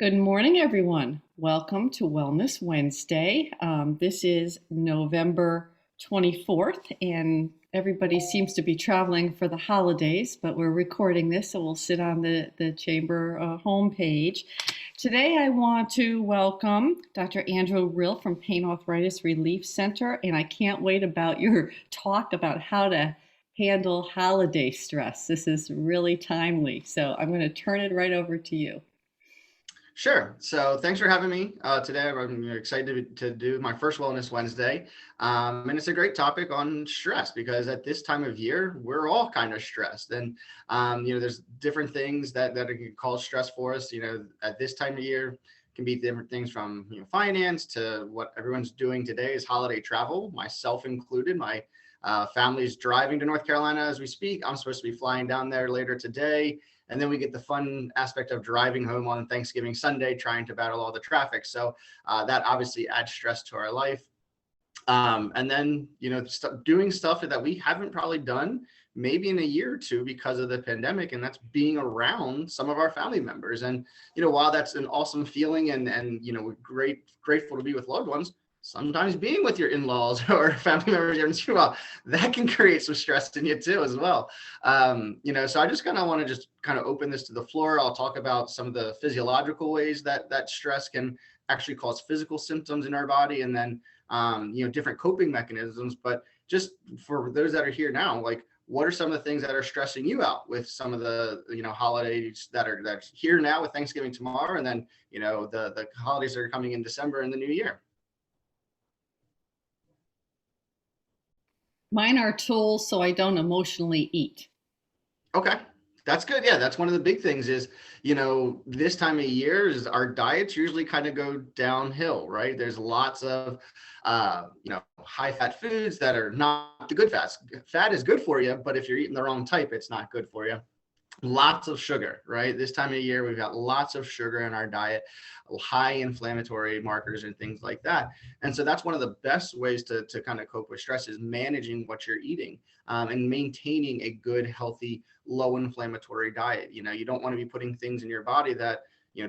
Good morning, everyone. Welcome to Wellness Wednesday. This is November 24th, and everybody seems to be traveling for the holidays, but we're recording this, so we'll sit on the chamber homepage. Today, I want to welcome Dr. Andrew Rill from Pain Arthritis Relief Center, and I can't wait about your talk about how to handle holiday stress. This is really timely, so I'm going to turn it right over to you. Sure. So thanks for having me today. I'm excited to do my first Wellness Wednesday. And it's a great topic on stress because at this time of year, we're all kind of stressed. And, there's different things that can cause stress for us. At this time of year, can be different things from finance to what everyone's doing today is holiday travel, myself included. My family's driving to North Carolina as we speak. I'm supposed to be flying down there later today. And then we get the fun aspect of driving home on Thanksgiving Sunday, trying to battle all the traffic. So that obviously adds stress to our life. And then, doing stuff that we haven't probably done maybe in a year or two because of the pandemic, and that's being around some of our family members. And, while that's an awesome feeling and we're grateful to be with loved ones, sometimes being with your in-laws or family members, well, that can create some stress in you too as well. So I just kind of want to just kind of open this to the floor. I'll talk about some of the physiological ways that stress can actually cause physical symptoms in our body, and then different coping mechanisms. But just for those that are here now, like, what are some of the things that are stressing you out with some of the holidays that's here now with Thanksgiving tomorrow, and then the holidays that are coming in December and the new year? Mine are tools so I don't emotionally eat. Okay. That's good. Yeah, that's one of the big things is, this time of year is our diets usually kind of go downhill, right? There's lots of, high fat foods that are not the good fats. Fat is good for you, but if you're eating the wrong type, it's not good for you. Lots of sugar, right? This time of year, we've got lots of sugar in our diet, high inflammatory markers and things like that. And so that's one of the best ways to kind of cope with stress is managing what you're eating, and maintaining a good, healthy, low inflammatory diet. You don't want to be putting things in your body that,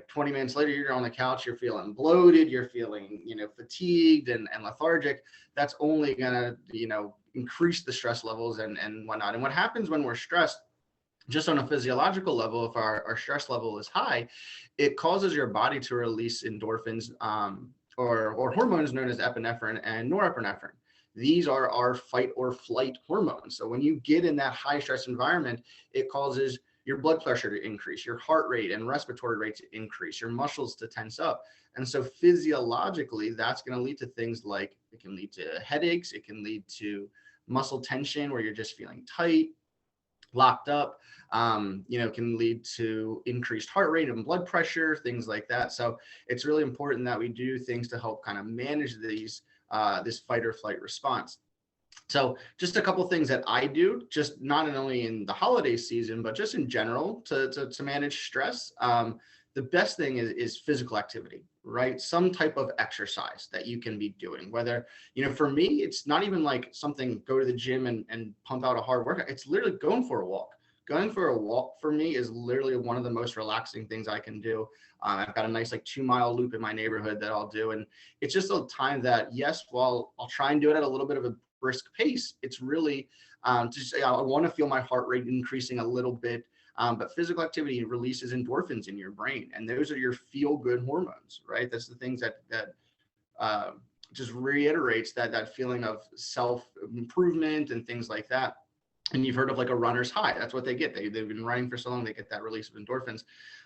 20 minutes later, you're on the couch, you're feeling bloated, you're feeling, fatigued and lethargic. That's only going to, increase the stress levels and whatnot. And what happens when we're stressed, just on a physiological level, if our stress level is high, it causes your body to release endorphins, or hormones known as epinephrine and norepinephrine. These are our fight or flight hormones. So when you get in that high stress environment, it causes your blood pressure to increase, your heart rate and respiratory rate to increase, your muscles to tense up. And so physiologically, that's going to lead to things like, it can lead to headaches, it can lead to muscle tension where you're just feeling tight, locked up, can lead to increased heart rate and blood pressure, things like that. So it's really important that we do things to help kind of manage these, this fight or flight response. So just a couple things that I do, just not only in the holiday season, but just in general to manage stress. The best thing is physical activity, right? Some type of exercise that you can be doing, whether, for me, it's not even like something, go to the gym and pump out a hard workout. It's literally going for a walk. Going for a walk for me is literally one of the most relaxing things I can do. I've got a nice 2-mile loop in my neighborhood that I'll do. And it's just a time that, yes, while I'll try and do it at a little bit of a brisk pace, it's really I want to feel my heart rate increasing a little bit. But physical activity releases endorphins in your brain, and those are your feel-good hormones, right? That's the things that just reiterates that feeling of self-improvement and things like that. And you've heard of like a runner's high. That's what they get. They've been running for so long, they get that release of endorphins.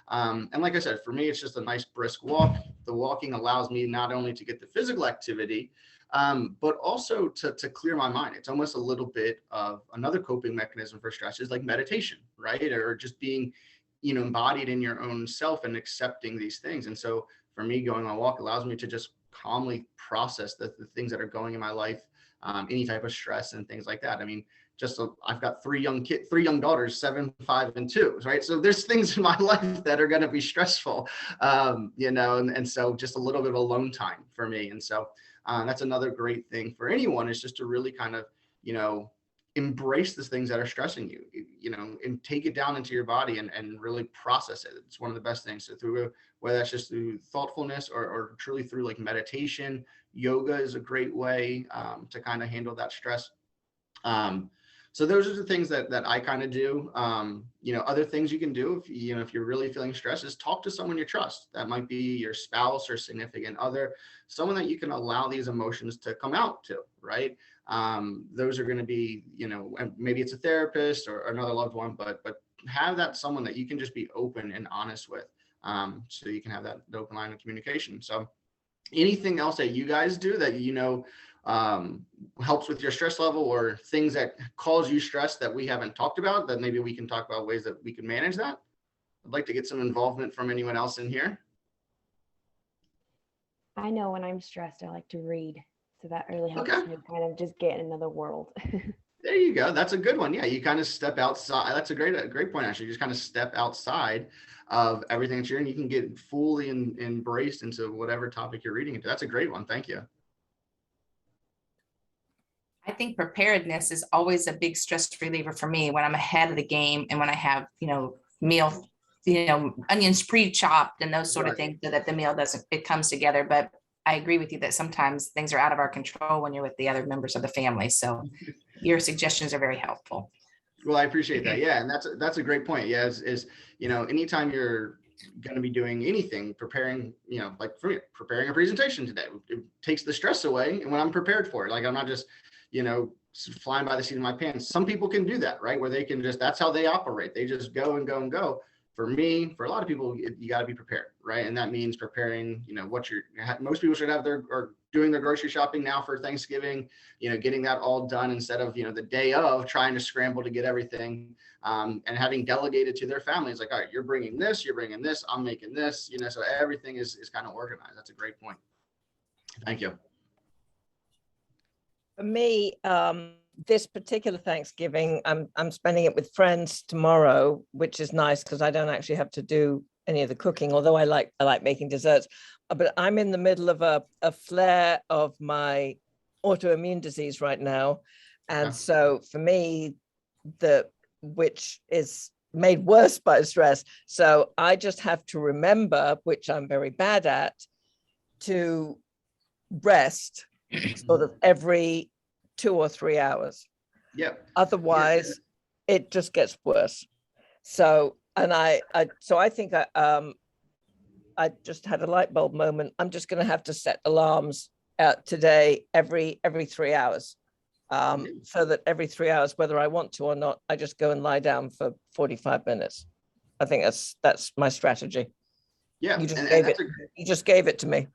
And like I said, for me, it's just a nice brisk walk. The walking allows me not only to get the physical activity, but also to clear my mind. It's almost a little bit of another coping mechanism for stress is like meditation, right? Or just being, embodied in your own self and accepting these things. And so for me, going on a walk allows me to just calmly process the things that are going in my life, any type of stress and things like that. I mean, I've got three young daughters, 7, 5, and 2, right? So there's things in my life that are going to be stressful, and so just a little bit of alone time for me. And so that's another great thing for anyone is just to really kind of, embrace the things that are stressing you, and take it down into your body and really process it. It's one of the best things. So through, whether that's just through thoughtfulness or truly through like meditation, yoga is a great way to kind of handle that stress. So those are the things that I kind of do. Other things you can do if you're really feeling stressed is talk to someone you trust. That might be your spouse or significant other, someone that you can allow these emotions to come out to, right? Those are going to be, maybe it's a therapist or another loved one, but have that someone that you can just be open and honest with, so you can have that open line of communication. So anything else that you guys do that helps with your stress level, or things that cause you stress that we haven't talked about, that maybe we can talk about ways that we can manage that? I'd like to get some involvement from anyone else in here. I know when I'm stressed, I like to read. So that really helps Okay. me kind of just get in another world. There you go. That's a good one. Yeah, you kind of step outside. That's a great point, actually. You just kind of step outside of everything that you're in. You can get fully embraced into whatever topic you're reading into. That's a great one. Thank you. I think preparedness is always a big stress reliever for me when I'm ahead of the game, and when I have, meal, onions pre-chopped and those sort of things, so that the meal it comes together. But I agree with you that sometimes things are out of our control when you're with the other members of the family. So your suggestions are very helpful. Well, I appreciate that. Yeah. And that's a great point. Yeah. Anytime you're going to be doing anything, preparing, like for me, preparing a presentation today, it takes the stress away. And when I'm prepared for it, like I'm not just, flying by the seat of my pants. Some people can do that, right? Where they can that's how they operate. They just go and go and go. For me, for a lot of people, you got to be prepared, right? And that means preparing, most people should have or doing their grocery shopping now for Thanksgiving, getting that all done instead of, the day of trying to scramble to get everything, and having delegated to their families, like, all right, you're bringing this, I'm making this, so everything is kind of organized. That's a great point. Thank you. For me, this particular Thanksgiving, I'm spending it with friends tomorrow, which is nice because I don't actually have to do any of the cooking, although I like making desserts. But I'm in the middle of a flare of my autoimmune disease right now. And so for me, which is made worse by stress. So I just have to remember, which I'm very bad at, to rest sort of every 2 or 3 hours. Yep. Otherwise, it just gets worse. So, and I think I just had a light bulb moment. I'm just going to have to set alarms today every 3 hours, so that every 3 hours, whether I want to or not, I just go and lie down for 45 minutes. I think that's my strategy. Yeah, you just gave it to me.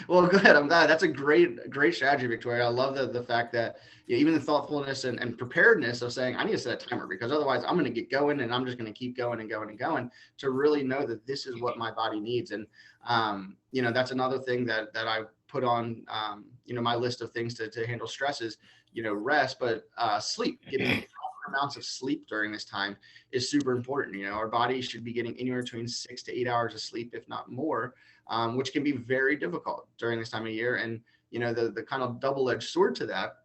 Well, good. I'm glad. That's a great strategy, Victoria. I love the fact that even the thoughtfulness and preparedness of saying, I need to set a timer, because otherwise I'm going to get going and I'm just going to keep going and going and going, to really know that this is what my body needs. And, that's another thing that I put on, my list of things to handle stress is, rest, but sleep. Getting proper amounts of sleep during this time is super important. Our body should be getting anywhere between 6 to 8 hours of sleep, if not more. Which can be very difficult during this time of year. And, the kind of double-edged sword to that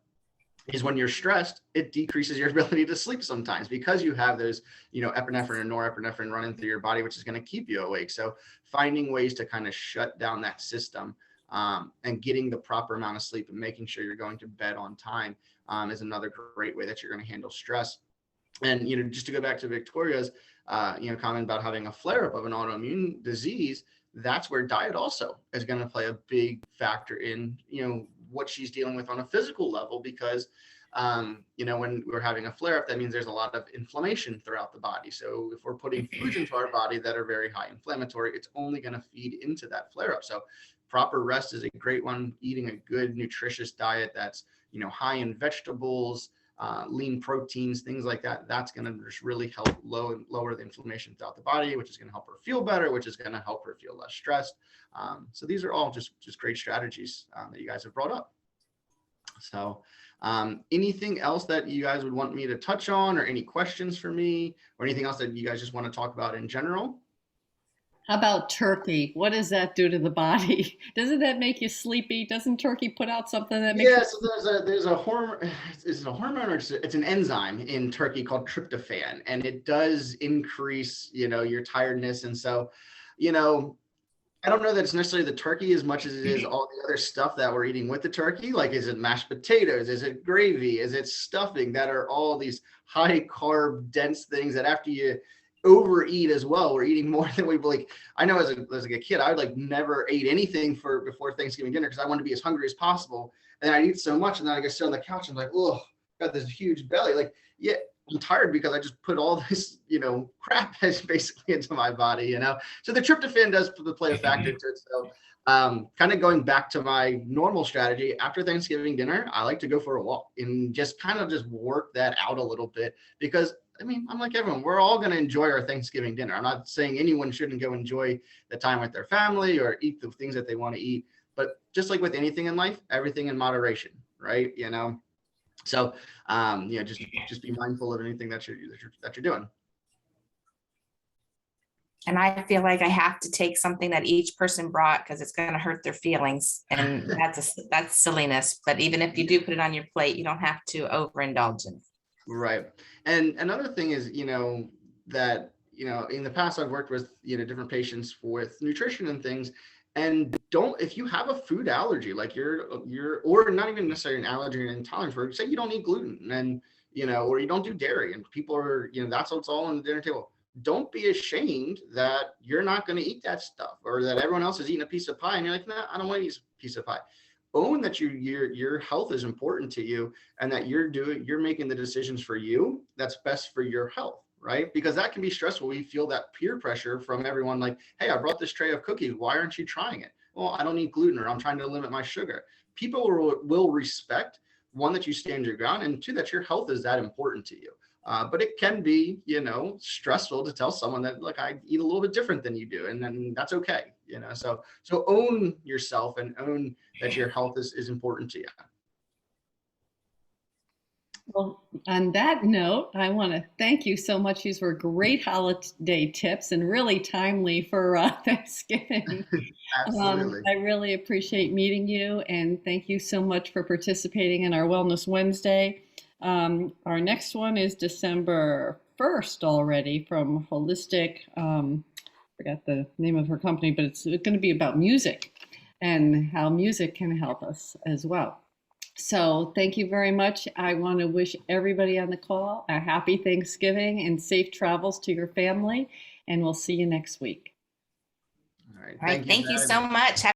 is when you're stressed, it decreases your ability to sleep sometimes, because you have those, epinephrine and norepinephrine running through your body, which is going to keep you awake. So finding ways to kind of shut down that system, and getting the proper amount of sleep and making sure you're going to bed on time, is another great way that you're going to handle stress. And, just to go back to Victoria's, comment about having a flare-up of an autoimmune disease, that's where diet also is going to play a big factor in, what she's dealing with on a physical level, because, when we're having a flare up, that means there's a lot of inflammation throughout the body. So if we're putting foods into our body that are very high inflammatory, it's only going to feed into that flare up. So proper rest is a great one. Eating a good, nutritious diet that's, high in vegetables, lean proteins, things like that, that's going to just really help lower the inflammation throughout the body, which is going to help her feel better, which is going to help her feel less stressed. So these are all just great strategies that you guys have brought up. So anything else that you guys would want me to touch on, or any questions for me, or anything else that you guys just want to talk about in general? How about turkey? What does that do to the body? Doesn't that make you sleepy? Doesn't turkey put out something that makes Yeah, so there's a hormone. Is it a hormone or it's an enzyme in turkey called tryptophan, and it does increase, your tiredness. And so, you know, I don't know that it's necessarily the turkey as much as it is all the other stuff that we're eating with the turkey. Like, is it mashed potatoes? Is it gravy? Is it stuffing? That are all these high carb, dense things that after you overeat as well, we're eating more than we like. I know as a kid, I would like never ate anything before Thanksgiving dinner because I wanted to be as hungry as possible. And I eat so much, and then I go sit on the couch and I'm like, oh, got this huge belly. Like, yeah, I'm tired because I just put all this, crap basically into my body, So the tryptophan does play a factor to it. So kind of going back to my normal strategy, after Thanksgiving dinner, I like to go for a walk and just kind of just work that out a little bit because I mean, I'm like everyone, we're all going to enjoy our Thanksgiving dinner. I'm not saying anyone shouldn't go enjoy the time with their family or eat the things that they want to eat, but just like with anything in life, everything in moderation, right? So, just be mindful of anything that you're doing. And I feel like I have to take something that each person brought because it's going to hurt their feelings, and that's silliness. But even if you do put it on your plate, you don't have to overindulge in it. Right. And another thing is, that, in the past I've worked with, different patients with nutrition and things. And if you have a food allergy, like or not even necessarily an allergy or intolerance, where say you don't eat gluten and, or you don't do dairy and people are, that's what's all on the dinner table. Don't be ashamed that you're not going to eat that stuff or that everyone else is eating a piece of pie and you're like, nah, I don't want to eat a piece of pie. Own that your health is important to you and that you're making the decisions for you that's best for your health, right? Because that can be stressful. We feel that peer pressure from everyone like, hey, I brought this tray of cookies. Why aren't you trying it? Well, I don't eat gluten or I'm trying to limit my sugar. People will respect, one, that you stand your ground, and two, that your health is that important to you. But it can be, stressful to tell someone that, look, I eat a little bit different than you do, and then that's okay, So own yourself and own that your health is important to you. Well, on that note, I want to thank you so much. These were great holiday tips and really timely for Thanksgiving. Absolutely. I really appreciate meeting you, and thank you so much for participating in our Wellness Wednesday. Our next one is December 1st already from Holistic. Forgot the name of her company, but it's going to be about music and how music can help us as well. So thank you very much. I want to wish everybody on the call a happy Thanksgiving and safe travels to your family, and we'll see you next week. All right. All right. Thank you so much.